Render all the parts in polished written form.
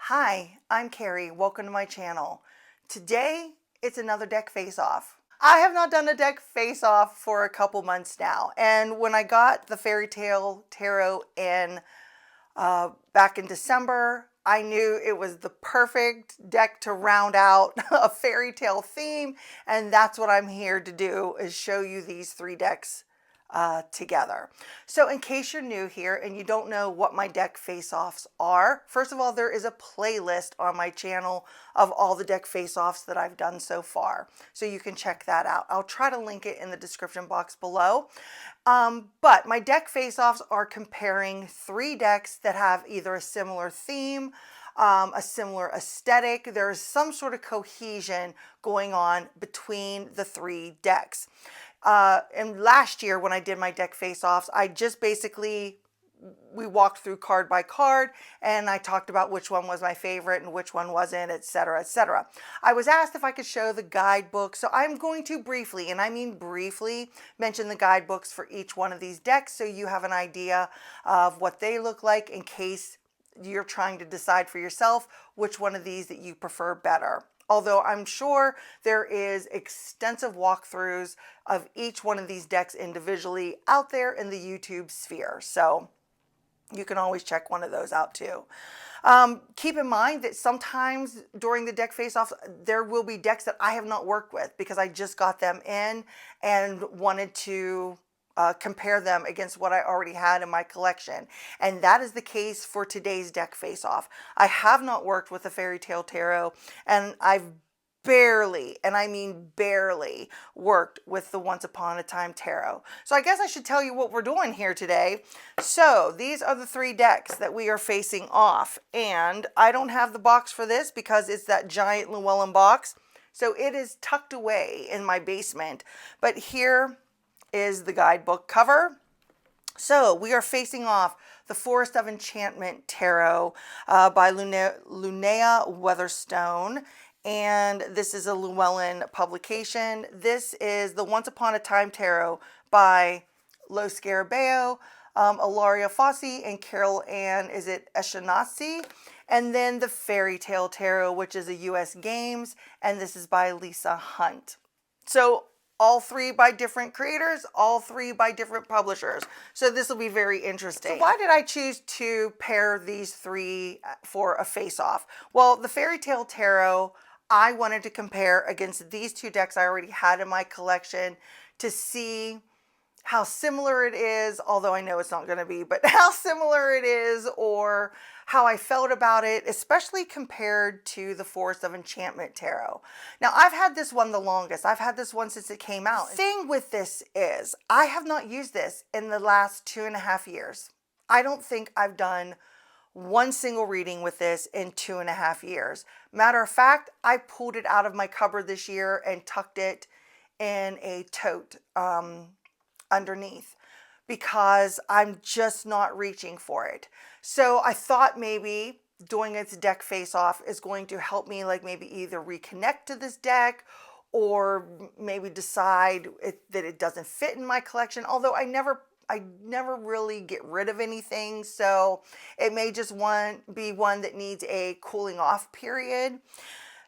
Hi, I'm Carrie. Welcome to my channel. Today, it's another deck face-off. I have not done a deck face-off for a couple months now, and when I got the Fairytale Tarot in back in December, I knew it was the perfect deck to round out a fairy tale theme, and that's what I'm here to do, is show you these three decks together. So in case you're new here and you don't know what my deck face-offs are, first of all, there is a playlist on my channel of all the deck face-offs that I've done so far, so you can check that out. I'll try to link it in the description box below. But my deck face-offs are comparing three decks that have either a similar theme, a similar aesthetic. There's some sort of cohesion going on between the three decks. And last year when I did my deck face-offs, I just basically, we walked through card by card and I talked about which one was my favorite and which one wasn't, etc., etc. I was asked if I could show the guidebook, so I'm going to briefly, and I mean briefly, mention the guidebooks for each one of these decks so you have an idea of what they look like in case you're trying to decide for yourself which one of these that you prefer better. Although I'm sure there is extensive walkthroughs of each one of these decks individually out there in the YouTube sphere. So you can always check one of those out too. Keep in mind that sometimes during the deck face-offs, there will be decks that I have not worked with because I just got them in and wanted to compare them against what I already had in my collection. And that is the case for today's deck face-off. I have not worked with the Fairytale Tarot, and I've barely, and I mean barely, worked with the Once Upon a Time Tarot. So I guess I should tell you what we're doing here today. So these are the three decks that we are facing off, and I don't have the box for this because it's that giant Llewellyn box. So it is tucked away in my basement, but here is the guidebook cover. So we are facing off the Forest of Enchantment Tarot by Linnea Weatherstone, and this is a Llewellyn publication. This is the Once Upon a Time Tarot by Lo Scarabeo, Ilaria Fossey, and Carol Ann, is it Eskenazi? And then the Fairytale Tarot, which is a US Games, and this is by Lisa Hunt. So all three by different creators, all three by different publishers. So this will be very interesting. So why did I choose to pair these three for a face-off? Well, the Fairytale Tarot, I wanted to compare against these two decks I already had in my collection to see how similar it is, although I know it's not going to be, but how similar it is or how I felt about it, especially compared to the Forest of Enchantment Tarot. Now, I've had this one the longest. I've had this one since it came out. The thing with this is I have not used this in the last 2.5 years. I don't think I've done one single reading with this in 2.5 years. Matter of fact, I pulled it out of my cupboard this year and tucked it in a tote underneath because I'm just not reaching for it. So I thought maybe doing its deck face-off is going to help me, like maybe either reconnect to this deck or maybe decide that it doesn't fit in my collection. Although I never really get rid of anything, so it may just be one that needs a cooling off period.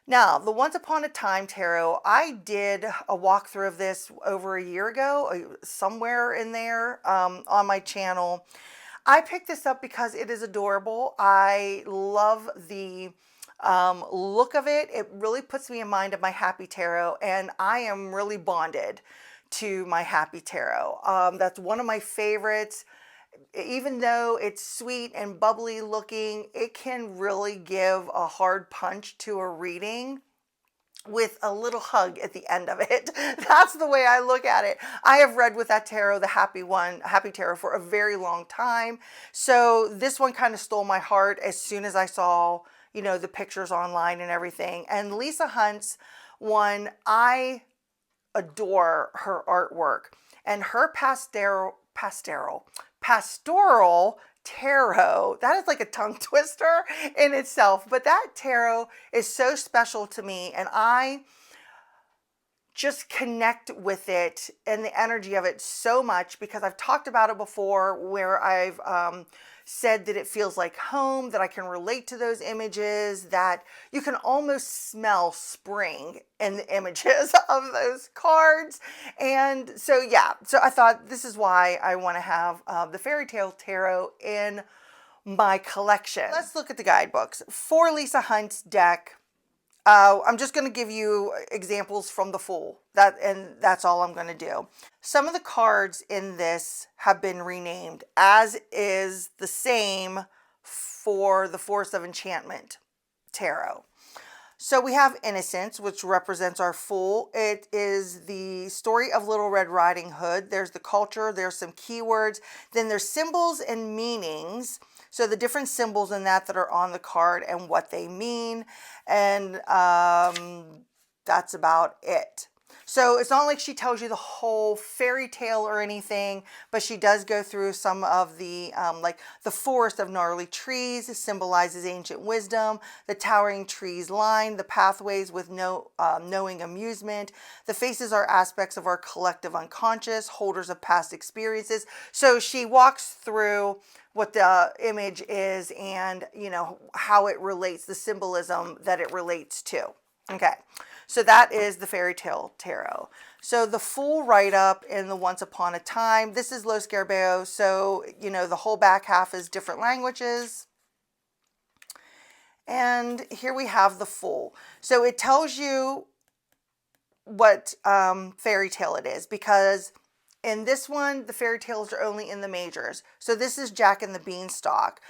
Now, the Once Upon a Time Tarot, I did a walkthrough of this over a year ago, somewhere in there on my channel. I picked this up because it is adorable. I love the look of it. It really puts me in mind of my Happy Tarot, and I am really bonded to my Happy Tarot. That's one of my favorites. Even though it's sweet and bubbly looking, it can really give a hard punch to a reading with a little hug at the end of it. That's the way I look at it. I have read with that tarot, the Happy Tarot, for a very long time. So this one kind of stole my heart as soon as I saw, you know, the pictures online and everything. And Lisa Hunt's one, I adore her artwork, and her pastoral tarot, that is like a tongue twister in itself, but that tarot is so special to me, and I just connect with it and the energy of it so much because I've talked about it before, where I've said that it feels like home, that I can relate to those images, that you can almost smell spring in the images of those cards. And so, yeah, so I thought this is why I want to have the Fairytale Tarot in my collection. Let's look at the guidebooks. For Lisa Hunt's deck, I'm just going to give you examples from the Fool, and that's all I'm going to do. Some of the cards in this have been renamed, as is the same for the Forest of Enchantment Tarot. So we have Innocence, which represents our Fool. It is the story of Little Red Riding Hood. There's the culture, there's some keywords, then there's symbols and meanings. So the different symbols in that are on the card and what they mean. And that's about it. So it's not like she tells you the whole fairy tale or anything, but she does go through some of the, like the forest of gnarly trees symbolizes ancient wisdom, the towering trees line, the pathways with no knowing amusement. The faces are aspects of our collective unconscious, holders of past experiences. So she walks through what the image is and, you know, how it relates, the symbolism that it relates to. Okay. So that is the Fairytale Tarot. So the Fool write-up in the Once Upon a Time. This is Los Garbeos. So, you know, the whole back half is different languages. And here we have the Fool. So it tells you what fairy tale it is, because in this one, the fairy tales are only in the majors. So this is Jack and the Beanstalk.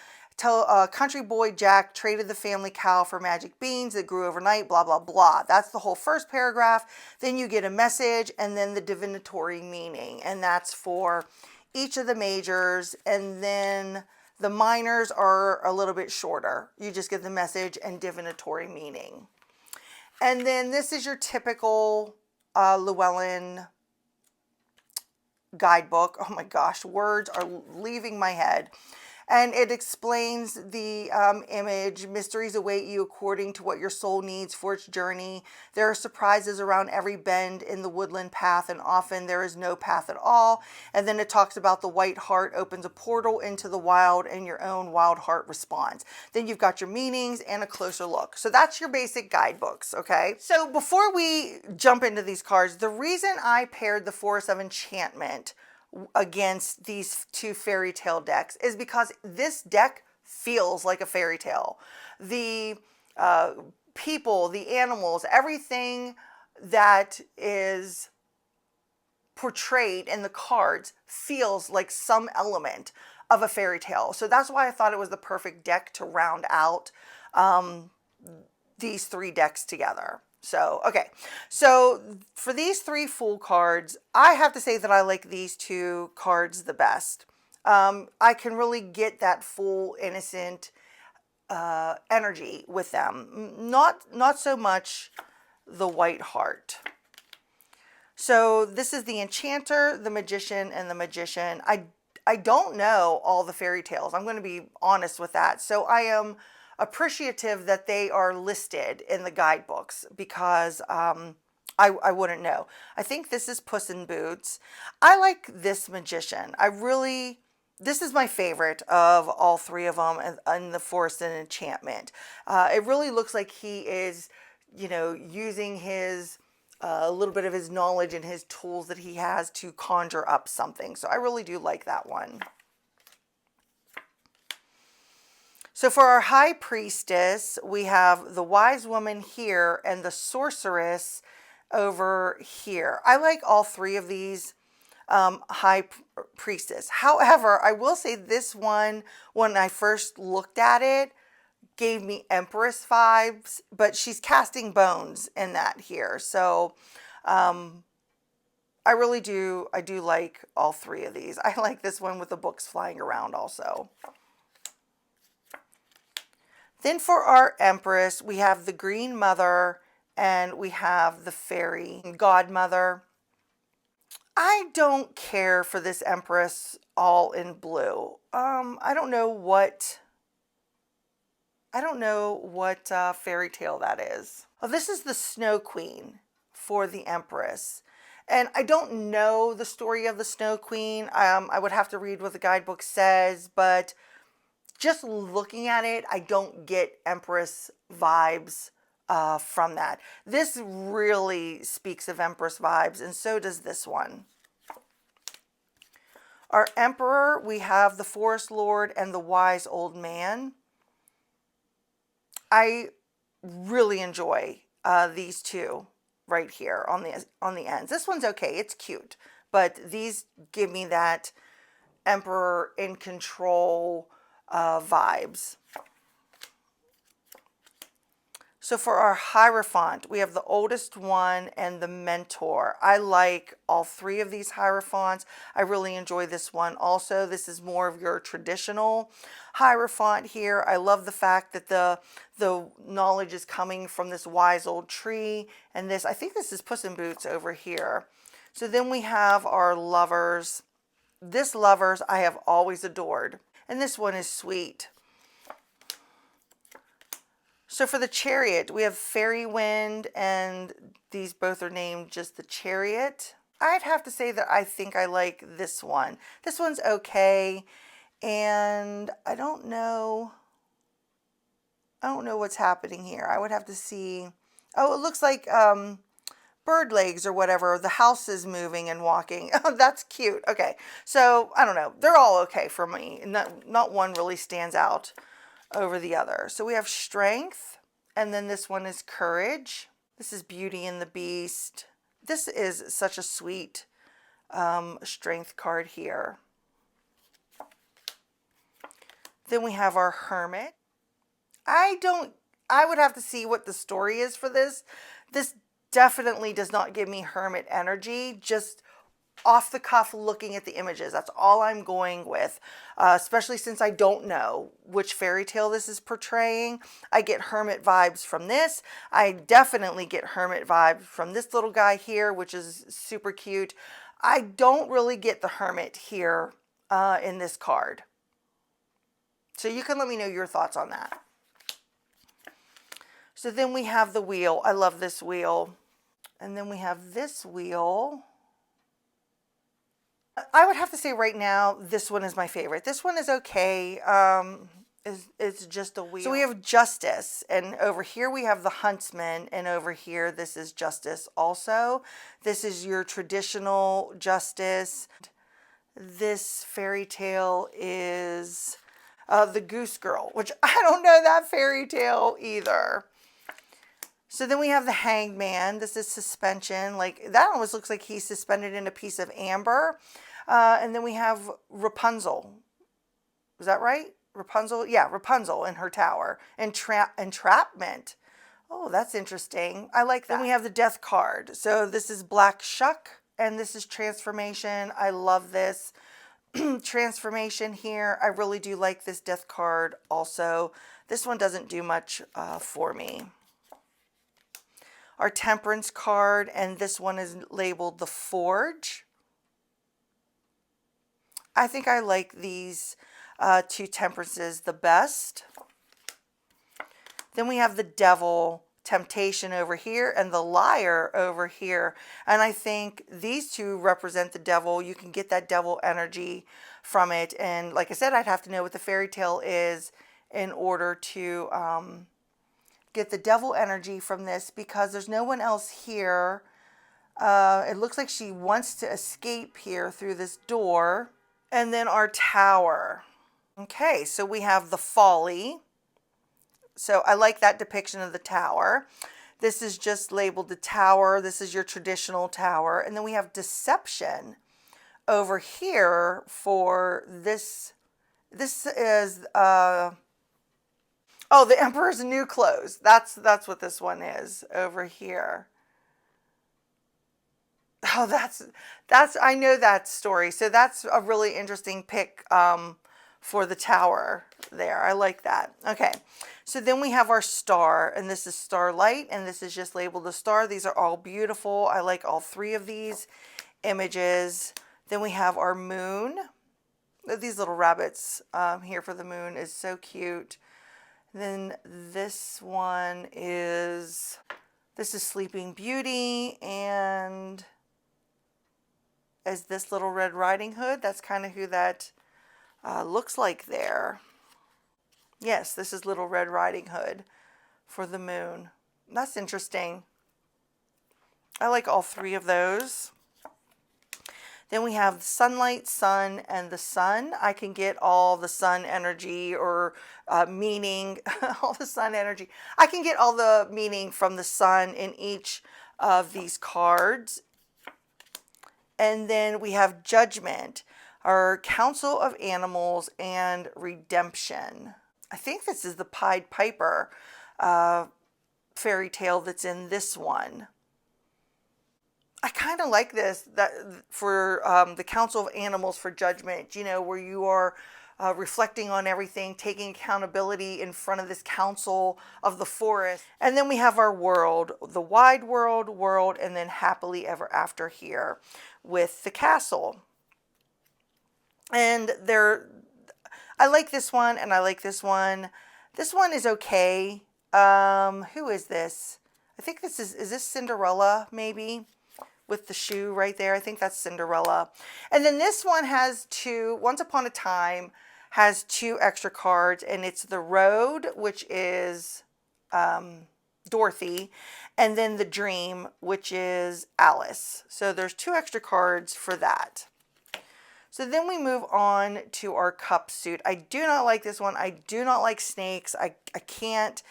Country boy Jack traded the family cow for magic beans that grew overnight, blah, blah, blah. That's the whole first paragraph. Then you get a message and then the divinatory meaning. And that's for each of the majors. And then the minors are a little bit shorter. You just get the message and divinatory meaning. And then this is your typical Llewellyn guidebook. Oh my gosh, words are leaving my head. And it explains the image. Mysteries await you according to what your soul needs for its journey. There are surprises around every bend in the woodland path, and often there is no path at all. And then it talks about the white heart opens a portal into the wild, and your own wild heart responds. Then you've got your meanings and a closer look. So that's your basic guidebooks, okay? So before we jump into these cards, the reason I paired the Forest of Enchantment against these two fairy tale decks is because this deck feels like a fairy tale. The people, the animals, everything that is portrayed in the cards feels like some element of a fairy tale. So that's why I thought it was the perfect deck to round out these three decks together. So, okay, so for these three Fool cards, I have to say that I like these two cards the best. I can really get that Fool, innocent energy with them. Not so much the White Heart. So this is the Enchanter, the Magician, and the Magician. I don't know all the fairy tales. I'm going to be honest with that. So I am appreciative that they are listed in the guidebooks, because I wouldn't know. I think this is Puss in Boots. I like this Magician. This is my favorite of all three of them in the Forest and Enchantment. It really looks like he is, you know, using his a little bit of his knowledge and his tools that he has to conjure up something. So I really do like that one. So for our High Priestess, we have the Wise Woman here and the Sorceress over here. I like all three of these High Priestess. However, I will say this one, when I first looked at it, gave me Empress vibes, but she's casting bones in that here. So I do like all three of these. I like this one with the books flying around also. Then for our Empress, we have the Green Mother and we have the Fairy Godmother. I don't care for this Empress all in blue. I don't know what fairy tale that is. Oh, this is the Snow Queen for the Empress. And I don't know the story of the Snow Queen. I would have to read what the guidebook says, but just looking at it, I don't get Empress vibes from that. This really speaks of Empress vibes, and so does this one. Our Emperor, we have the Forest Lord and the Wise Old Man. I really enjoy these two right here on the ends. This one's okay, it's cute, but these give me that Emperor in control vibes. So for our Hierophant, we have the Oldest One and the Mentor. I like all three of these Hierophants. I really enjoy this one also. This is more of your traditional Hierophant here. I love the fact that the knowledge is coming from this wise old tree. And this, I think this is Puss in Boots over here. So then we have our Lovers. This Lovers I have always adored. And this one is sweet. So for the Chariot, we have Fairy Wind, and these both are named just the Chariot. I'd have to say that I think I like this one. This one's okay, and I don't know what's happening here. I would have to see. Oh, it looks like bird legs or whatever. The house is moving and walking. Oh, that's cute. Okay, so I don't know. They're all okay for me. Not one really stands out over the other. So we have Strength, and then this one is Courage. This is Beauty and the Beast. This is such a sweet Strength card here. Then we have our Hermit. I would have to see what the story is for this. This definitely does not give me Hermit energy, just off the cuff looking at the images. That's all I'm going with, especially since I don't know which fairy tale this is portraying. I get Hermit vibes from this. I definitely get Hermit vibes from this little guy here, which is super cute. I don't really get the Hermit here in this card. So you can let me know your thoughts on that. So then we have the Wheel. I love this wheel. And then we have this wheel. I would have to say right now, this one is my favorite. This one is okay. It's just a wheel. So we have Justice, and over here we have the Huntsman, and over here this is Justice also. This is your traditional Justice. This fairy tale is the Goose Girl, which I don't know that fairy tale either. So then we have the Hanged Man. This is suspension. Like, that almost looks like he's suspended in a piece of amber. And then we have Rapunzel. Is that right? Rapunzel? Yeah, Rapunzel in her tower. Entrapment. Oh, that's interesting. I like that. Then we have the Death card. So this is Black Shuck, and this is Transformation. I love this transformation here. I really do like this Death card also. This one doesn't do much for me. Our Temperance card, and this one is labeled the Forge. I think I like these two Temperances the best. Then we have the Devil, Temptation over here, and the Liar over here. And I think these two represent the Devil. You can get that Devil energy from it. And like I said, I'd have to know what the fairy tale is in order to get the Devil energy from this, because there's no one else here. It looks like she wants to escape here through this door. And then our Tower. Okay, so we have the Folly. So I like that depiction of the Tower. This is just labeled the Tower. This is your traditional Tower. And then we have Deception over here for this. This is oh, the Emperor's New Clothes. That's what this one is over here. Oh, that's I know that story. So that's a really interesting pick for the Tower there. I like that. Okay, so then we have our Star, and this is Starlight, and this is just labeled the Star. These are all beautiful. I like all three of these images. Then we have our Moon. These little rabbits here for the Moon is so cute. Then this one is, this is Sleeping Beauty, and as this little Red Riding Hood. That's kind of who that looks like there. Yes, this is Little Red Riding Hood for the moon. That's interesting. I like all three of those. Then we have sunlight, sun, and the sun. I can get all the sun energy or meaning, all the sun energy. I can get all the meaning from the sun in each of these cards. And then we have judgment, our council of animals, and redemption. I think this is the Pied Piper fairy tale that's in this one. I kind of like this, that for the Council of Animals for Judgment, you know, where you are reflecting on everything, taking accountability in front of this council of the forest. And then we have our world, the wide world, and then happily ever after here with the castle. And I like this one, and I like this one. This one is okay. Who is this? I think this is this Cinderella, maybe? With the shoe right there. I think that's Cinderella. And then this one has two, Once Upon a Time has two extra cards, and it's the Road, which is Dorothy, and then the Dream, which is Alice. So there's two extra cards for that. So then we move on to our cup suit. I do not like this one. I do not like snakes. I can't.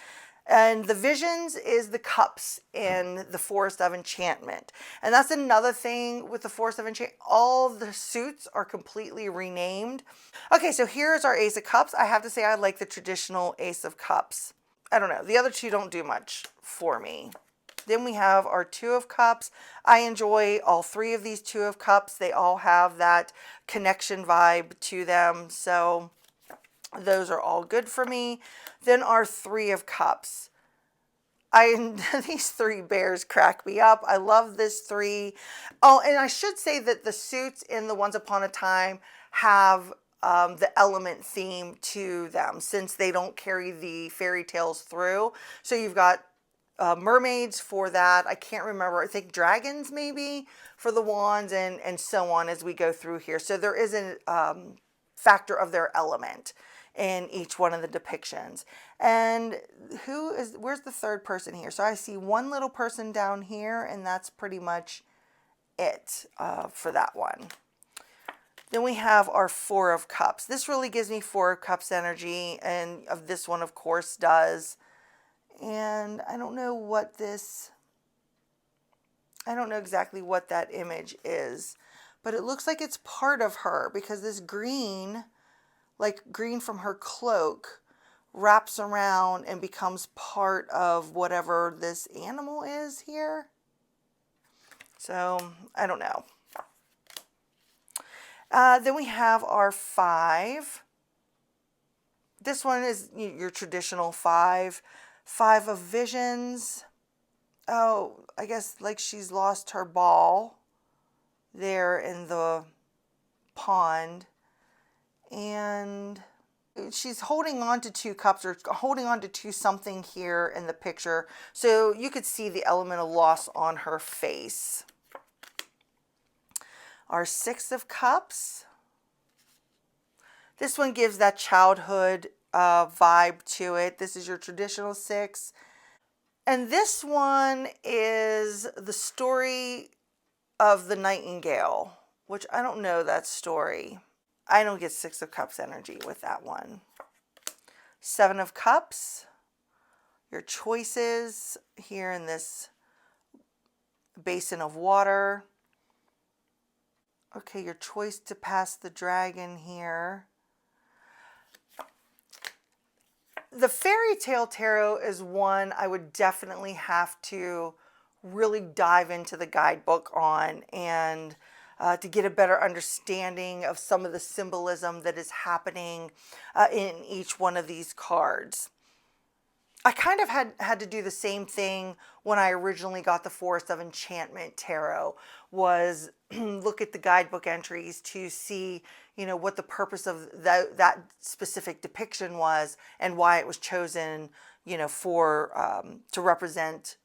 And the Visions is the cups in the Forest of Enchantment. And that's another thing with the Forest of Enchantment. All the suits are completely renamed. Okay, so here's our Ace of Cups. I have to say I like the traditional Ace of Cups. I don't know. The other two don't do much for me. Then we have our Two of Cups. I enjoy all three of these Two of Cups. They all have that connection vibe to them. So those are all good for me. Then our Three of Cups. These three bears crack me up. I love this three. Oh, and I should say that the suits in the Once Upon a Time have the element theme to them, since they don't carry the fairy tales through. So you've got mermaids for that. I can't remember. I think dragons maybe for the wands, and so on as we go through here. So there is a factor of their element in each one of the depictions. And where's the third person here? So I see one little person down here, and that's pretty much it for that one. Then we have our Four of Cups. This really gives me Four of Cups energy, and of this one, of course, does. And I don't know exactly what that image is, but it looks like it's part of her, because this green, like green from her cloak, wraps around and becomes part of whatever this animal is here. So I don't know. Then we have our Five. This one is your traditional Five. Five of Visions. Oh, I guess like she's lost her ball there in the pond. And she's holding on to two cups, or holding on to something here in the picture. So you could see the element of loss on her face. Our Six of Cups. This one gives that childhood vibe to it. This is your traditional Six. And this one is the story of the Nightingale, which I don't know that story. I don't get Six of Cups energy with that one. Seven of Cups. Your choices here in this basin of water. Okay, your choice to pass the dragon here. The Fairytale Tarot is one I would definitely have to really dive into the guidebook on, and to get a better understanding of some of the symbolism that is happening in each one of these cards. I kind of had to do the same thing when I originally got the Forest of Enchantment Tarot, was look at the guidebook entries to see, you know, what the purpose of that specific depiction was, and why it was chosen, you know, for to represent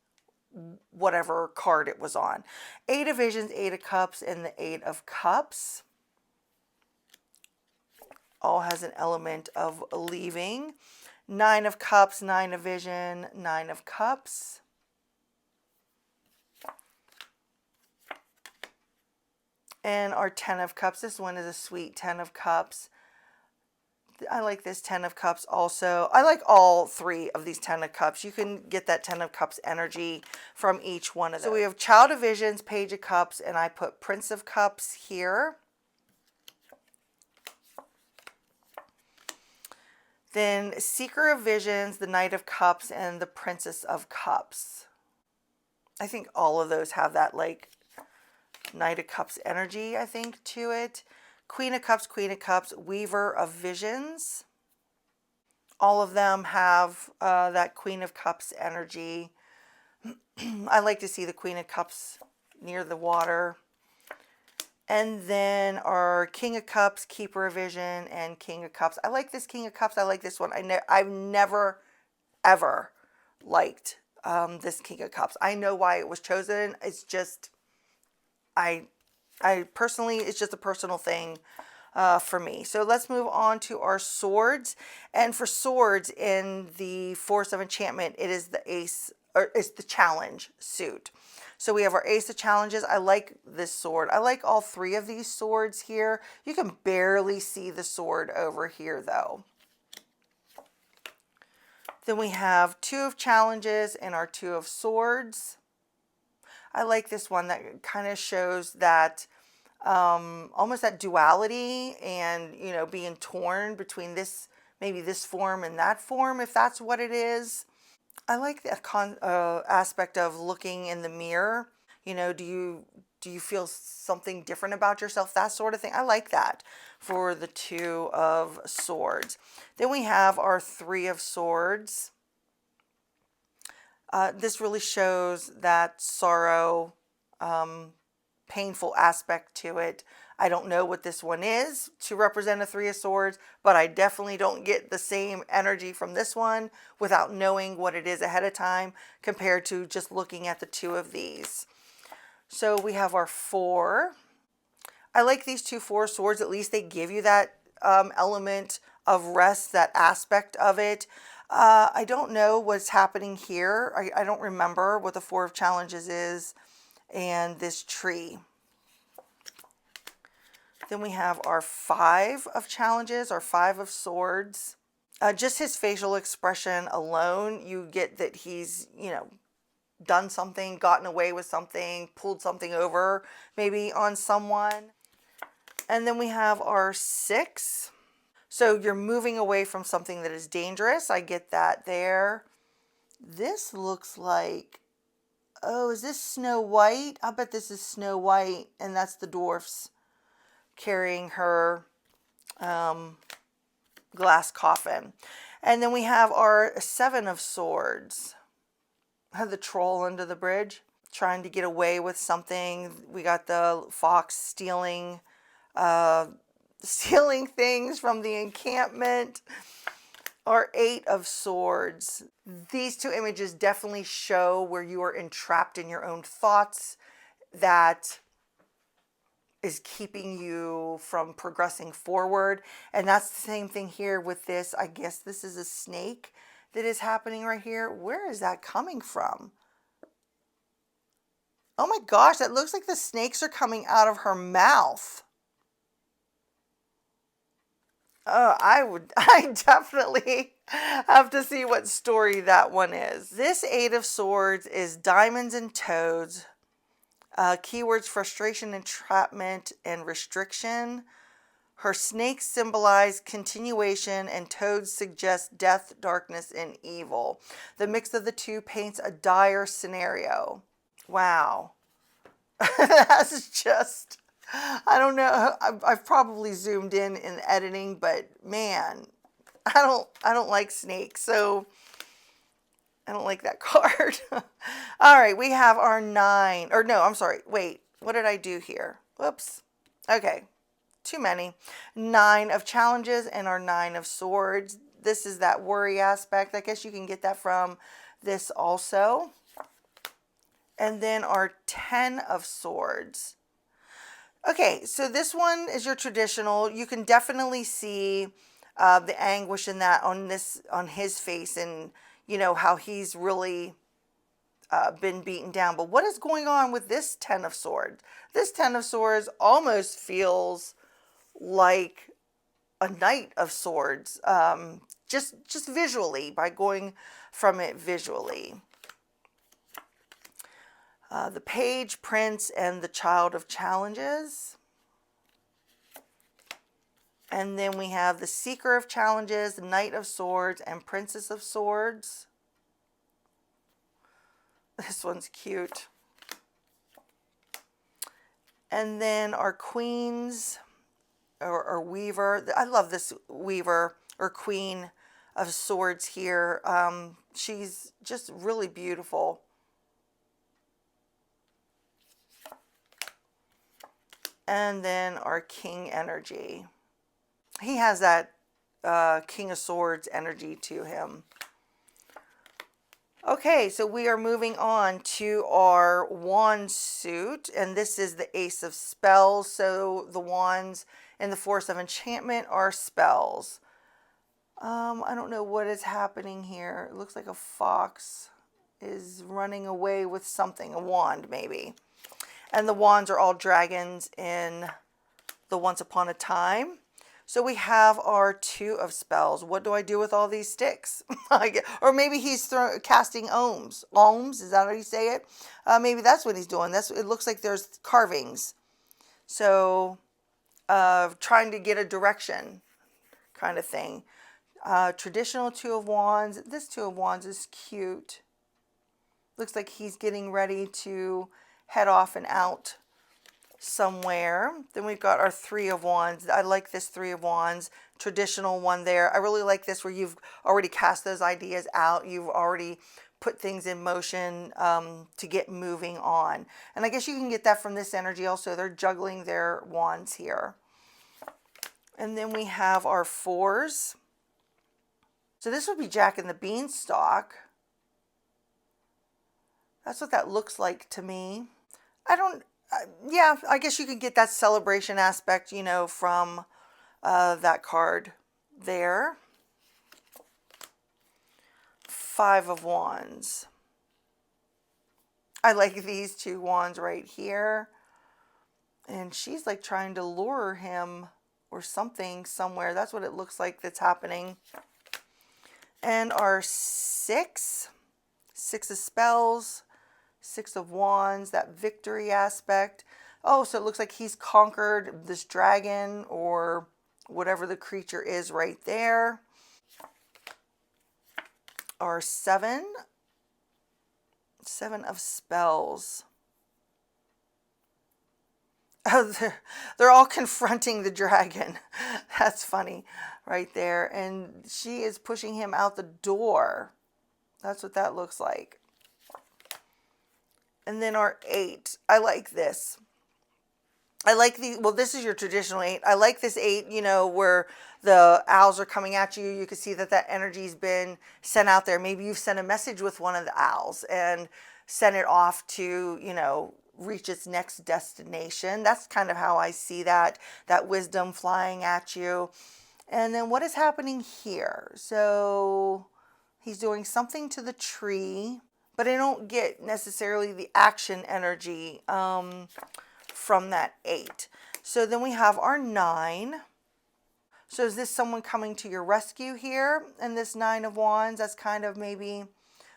whatever card it was on. Eight of Visions, Eight of Cups, and the Eight of Cups. All has an element of leaving. Nine of Cups, Nine of Vision, Nine of Cups. And our Ten of Cups. This one is a sweet Ten of Cups. I like this Ten of Cups also. I like all three of these Ten of Cups. You can get that Ten of Cups energy from each one of them. So we have Child of Visions, Page of Cups, and I put Prince of Cups here. Then Seeker of Visions, the Knight of Cups, and the Princess of Cups. I think all of those have that like Knight of Cups energy, I think, to it. Queen of Cups, Weaver of Visions. All of them have that Queen of Cups energy. I like to see the Queen of Cups near the water. And then our King of Cups, Keeper of Vision, and King of Cups. I like this King of Cups. I like this one. I've never, ever liked this King of Cups. I know why it was chosen. It's just, I personally, it's just a personal thing for me. So let's move on to our swords. And for swords in the Force of Enchantment, it is the Ace, or it's the challenge suit. So we have our Ace of Challenges. I like this sword. I like all three of these swords here. You can barely see the sword over here though. Then we have Two of Challenges and our Two of Swords. I like this one that kind of shows that almost that duality and, you know, being torn between this, maybe this form and that form, if that's what it is. I like the aspect of looking in the mirror. You know, do you feel something different about yourself? That sort of thing. I like that for the Two of Swords. Then we have our Three of Swords. This really shows that sorrow, painful aspect to it. I don't know what this one is to represent a Three of Swords, but I definitely don't get the same energy from this one without knowing what it is ahead of time compared to just looking at the two of these. So we have our Four. I like these two Four of Swords. At least they give you that element of rest, that aspect of it. I don't know what's happening here. I don't remember what the Four of Challenges is and this tree. Then we have our Five of Challenges, our Five of Swords. Just his facial expression alone, you get that he's, you know, done something, gotten away with something, pulled something over maybe on someone. And then we have our Six. So you're moving away from something that is dangerous. I get that there. This looks like, oh, is this Snow White? I bet this is Snow White, and that's the dwarfs carrying her glass coffin. And then we have our Seven of Swords. The troll under the bridge, trying to get away with something. We got the fox stealing things from the encampment. Our Eight of Swords. These two images definitely show where you are entrapped in your own thoughts that is keeping you from progressing forward. And that's the same thing here with this. I guess this is a snake that is happening right here. Where is that coming from? Oh my gosh, that looks like the snakes are coming out of her mouth. I definitely have to see what story that one is. This Eight of Swords is diamonds and toads. Keywords: frustration, entrapment, and restriction. Her snakes symbolize continuation, and toads suggest death, darkness, and evil. The mix of the two paints a dire scenario. Wow. That's just, I don't know. I've probably zoomed in editing, but man, I don't like snakes, so I don't like that card. All right, we have our Nine, or no, I'm sorry. Wait, what did I do here? Whoops. Okay, too many. Nine of Challenges and our Nine of Swords. This is that worry aspect. I guess you can get that from this also. And then our Ten of Swords. Okay, so this one is your traditional. You can definitely see the anguish in that on his face, and you know how he's really been beaten down. But what is going on with this Ten of Swords? This Ten of Swords almost feels like a Knight of Swords, just visually, by going from it visually. The Page, Prince, and the Child of Challenges. And then we have the Seeker of Challenges, the Knight of Swords, and Princess of Swords. This one's cute. And then our Queens, or Weaver. I love this Weaver or Queen of Swords here. She's just really beautiful. And then our King energy. He has that King of Swords energy to him. Okay, so we are moving on to our wand suit, and this is the Ace of Spells. So the wands in the Force of Enchantment are spells. I don't know what is happening here. It looks like a fox is running away with something, a wand maybe. And the wands are all dragons in the Once Upon a Time. So we have our Two of Spells. What do I do with all these sticks? Or maybe he's casting ohms. Ohms, is that how you say it? Maybe that's what he's doing. It looks like there's carvings. So trying to get a direction kind of thing. Traditional Two of Wands. This Two of Wands is cute. Looks like he's getting ready to head off and out somewhere. Then we've got our Three of Wands. I like this Three of Wands, traditional one there. I really like this where you've already cast those ideas out. You've already put things in motion to get moving on. And I guess you can get that from this energy also. They're juggling their wands here. And then we have our Fours. So this would be Jack and the Beanstalk. That's what that looks like to me. Yeah, I guess you could get that celebration aspect, you know, from that card there. Five of Wands. I like these two wands right here. And she's like trying to lure him or something somewhere. That's what it looks like that's happening. And our Six of Spells. Six of Wands, that victory aspect. Oh, so it looks like he's conquered this dragon or whatever the creature is right there. Our Seven of Spells. Oh, they're all confronting the dragon. That's funny right there. And she is pushing him out the door. That's what that looks like. And then our Eight. I like this. I like well, this is your traditional Eight. I like this Eight, you know, where the owls are coming at you. You can see that energy's been sent out there. Maybe you've sent a message with one of the owls and sent it off to, you know, reach its next destination. That's kind of how I see that wisdom flying at you. And then what is happening here? So he's doing something to the tree, but I don't get necessarily the action energy from that Eight. So then we have our Nine. So is this someone coming to your rescue here? And this Nine of Wands, that's kind of maybe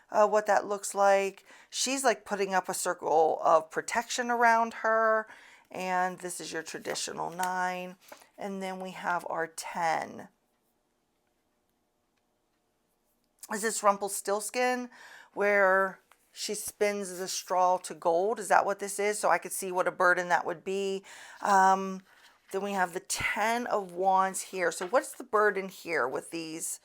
what that looks like. She's like putting up a circle of protection around her. And this is your traditional Nine. And then we have our 10. Is this Rumpelstiltskin, where she spins the straw to gold? Is that what this is? So I could see what a burden that would be. Then we have the 10 of Wands here. So what's the burden here with these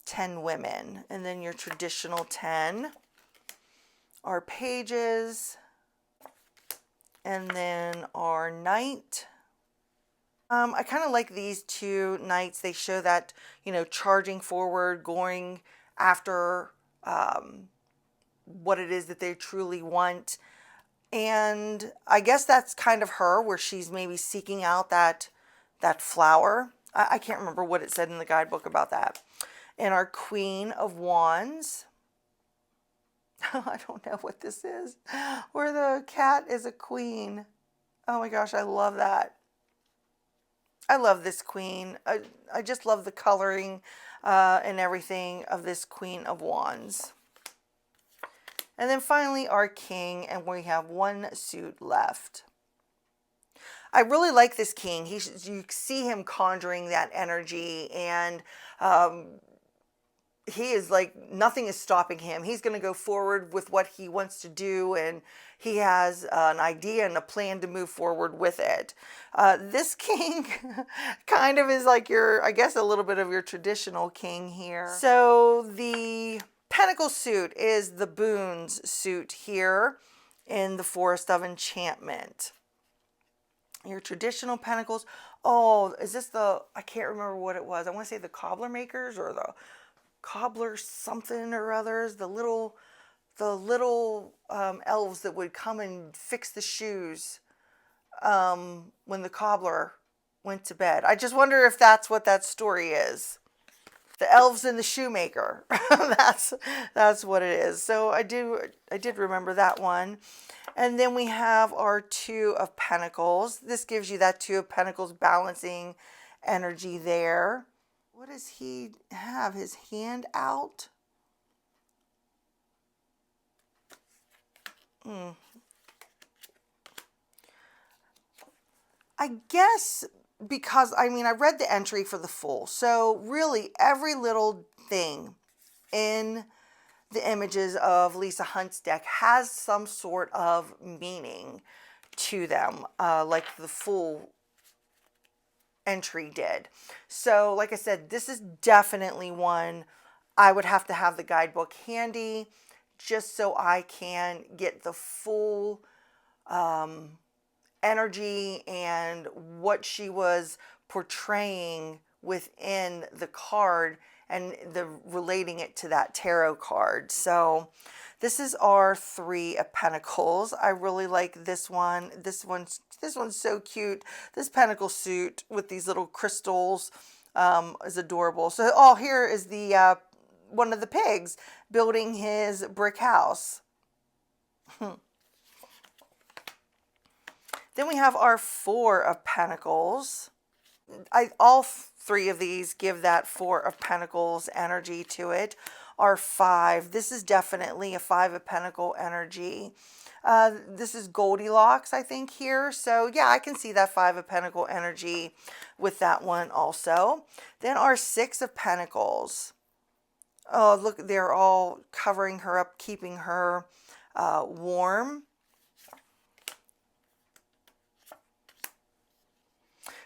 10 women? And then your traditional 10 are Pages. And then our Knight. I kind of like these two Knights. They show that, you know, charging forward, going after what it is that they truly want. And I guess that's kind of her, where she's maybe seeking out that flower. I can't remember what it said in the guidebook about that. And our Queen of Wands. I don't know what this is. Where the cat is a queen. Oh my gosh, I love that. I love this queen. I just love the coloring and everything of this Queen of Wands. And then finally our King, and we have one suit left. I really like this King. You see him conjuring that energy, and he is like, nothing is stopping him. He's going to go forward with what he wants to do, and he has an idea and a plan to move forward with it. This King kind of is like your, I guess, a little bit of your traditional king here. So the Pentacle suit is the Boons suit here in the Forest of Enchantment. Your traditional Pentacles. Oh, is this the, I can't remember what it was. I want to say the Cobbler Makers or the Cobbler something or others. The little elves that would come and fix the shoes when the cobbler went to bed. I just wonder if that's what that story is. The elves and the shoemaker. that's what it is. So I did remember that one. And then we have our Two of Pentacles. This gives you that Two of Pentacles balancing energy there. What does he have? His hand out? I guess because, I mean, I read the entry for the Fool. So really every little thing in the images of Lisa Hunt's deck has some sort of meaning to them, like the Fool entry did. So like I said, this is definitely one I would have to have the guidebook handy just so I can get the full energy and what she was portraying within the card and relating it to that tarot card. So this is our Three of Pentacles. I really like this one. This one's so cute. This pentacle suit with these little crystals is adorable. So, oh, here is the one of the pigs building his brick house. Then we have our Four of Pentacles. All three of these give that Four of Pentacles energy to it. Our Five. This is definitely a Five of Pentacle energy. This is Goldilocks, I think, here. So, yeah, I can see that Five of Pentacle energy with that one also. Then our Six of Pentacles. Oh, look, they're all covering her up, keeping her warm.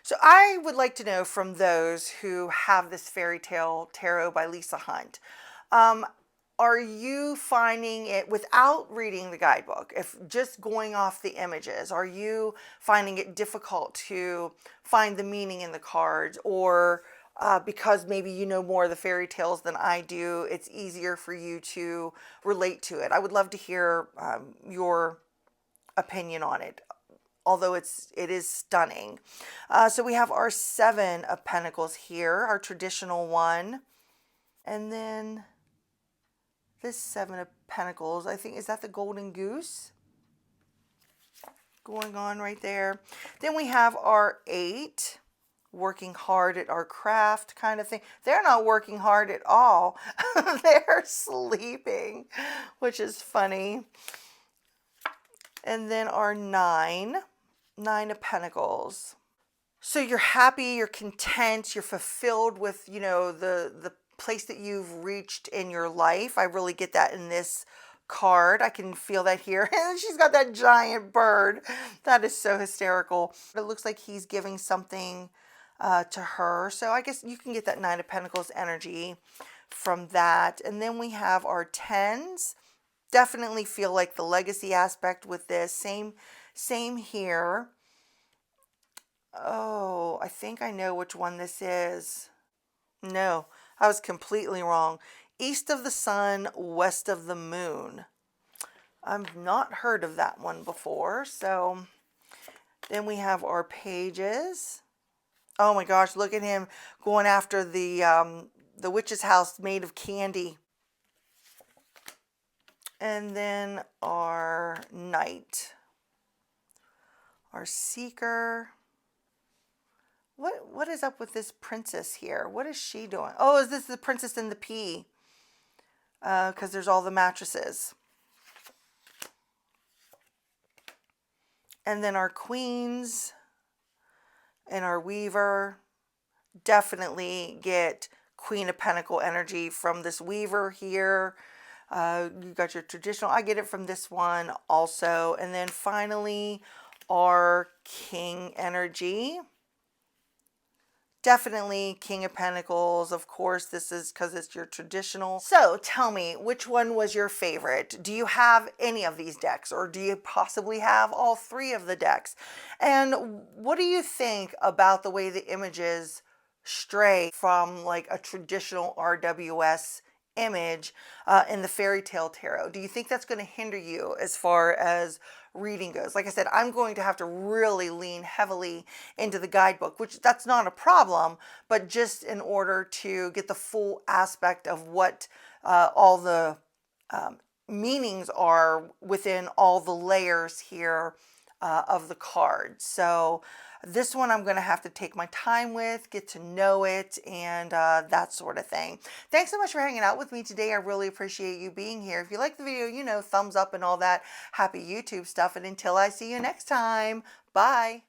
So I would like to know from those who have this Fairytale Tarot by Lisa Hunt, are you finding it, without reading the guidebook, if just going off the images, are you finding it difficult to find the meaning in the cards, or because maybe you know more of the fairy tales than I do, it's easier for you to relate to it? I would love to hear your opinion on it. Although it is stunning. So we have our Seven of Pentacles here, our traditional one. And then this Seven of Pentacles, I think, is that the Golden Goose? Going on right there. Then we have our Eight, working hard at our craft kind of thing. They're not working hard at all. They're sleeping, which is funny. And then our Nine of Pentacles. So you're happy, you're content, you're fulfilled with, you know, the place that you've reached in your life. I really get that in this card. I can feel that here. And she's got that giant bird. That is so hysterical. It looks like he's giving something to her. So I guess you can get that Nine of Pentacles energy from that. And then we have our Tens. Definitely feel like the legacy aspect with this. Same here. Oh, I think I know which one this is. No, I was completely wrong. East of the sun, west of the moon. I've not heard of that one before. So then we have our pages. Oh my gosh, look at him going after the witch's house made of candy. And then our knight, our seeker. What is up with this princess here? What is she doing? Oh, is this the princess in the pea? Because there's all the mattresses. And then our queens and our weaver. Definitely get Queen of Pentacle energy from this weaver here. You got your traditional. I get it from this one also. And then finally, our king energy. Definitely King of Pentacles. Of course, this is because it's your traditional. So tell me, which one was your favorite? Do you have any of these decks, or do you possibly have all three of the decks? And what do you think about the way the images stray from like a traditional RWS image in the Fairytale Tarot? Do you think that's going to hinder you as far as reading goes? Like I said, I'm going to have to really lean heavily into the guidebook, which that's not a problem, but just in order to get the full aspect of what all the meanings are within all the layers here of the card. So this one I'm going to have to take my time with, get to know it, and that sort of thing. Thanks so much for hanging out with me today. I really appreciate you being here. If you like the video, you know, thumbs up and all that happy YouTube stuff. And until I see you next time, bye.